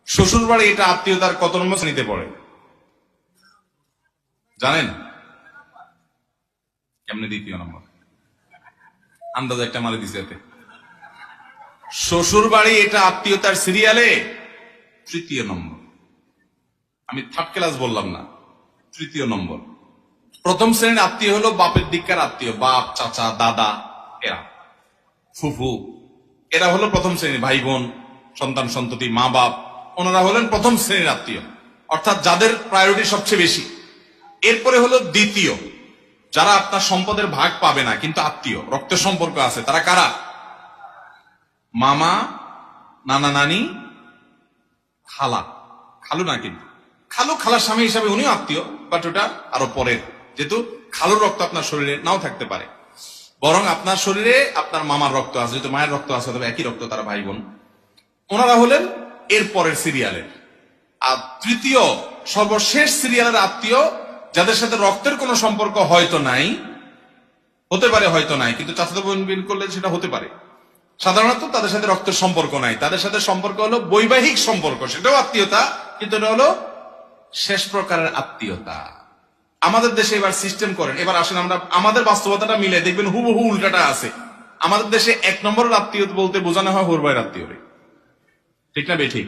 শ্বশুর বাড়ি এটা আত্মীয়তার কত নম্বর শ্রেণীতে পড়ে জানেন? কেমনে দ্বিতীয় নম্বর? আন্দাজ একটা মারে দিছে এতে। শ্বশুর বাড়ি এটা আত্মীয়তার সিরিয়ালে তৃতীয় নম্বর। আমি থার্ড ক্লাস বললাম না, তৃতীয় নম্বর। প্রথম শ্রেণীর আত্মীয় হলো বাপের দিককার আত্মীয়, বাপ, চাচা, দাদা, এরা ফুফু, এরা হলো প্রথম শ্রেণীর ভাই বোন, সন্তান সন্ততি, মা বাপ, ওনারা হলেন প্রথম শ্রেণীর আত্মীয়, অর্থাৎ যাদের প্রায়োরিটি সবচেয়ে বেশি। এরপরে হলো দ্বিতীয়, যারা আপনার সম্পদের ভাগ পাবে না কিন্তু আত্মীয়, রক্তের সম্পর্ক আছে। তারা কারা? মামা, নানা নানি, খালা, খালু না কিন্তু খালু খালার স্বামী হিসাবে উনিও আত্মীয়, বাট ওটা আরো পরের, যেহেতু খালুর রক্ত আপনার শরীরে নাও থাকতে পারে, বরং আপনার শরীরে আপনার মামার রক্ত আছে, যেহেতু মায়ের রক্ত আছে, তবে একই রক্ত, তারা ভাই বোন। ওনারা হলেন এর পরের সিরিয়ালের। আর তৃতীয় সর্বশেষ সিরিয়ালের আত্মীয়, যাদের সাথে রক্তের কোনো সম্পর্ক হয়তো নাই, হতে পারে হয়তো নাই, কিন্তু চাচাতো বোন বিন করলে সেটা হতে পারে। সাধারণত তাদের সাথে রক্তের সম্পর্ক নাই, তাদের সাথে সম্পর্ক হলো বৈবাহিক সম্পর্ক, সেটাও আত্মীয়তা, কিন্তু এটা হলো শেষ প্রকারের আত্মীয়তা। আমাদের দেশে এবার সিস্টেম করেন, এবার আসেন আমরা আমাদের বাস্তবতাটা মিলে দেখবেন হুবহু উল্টাটা আছে। আমাদের দেশে এক নম্বরের আত্মীয় বলতে বোঝানো হয় হোর ভাইয়ের আত্মীয়, ঠিক না বেঠিক?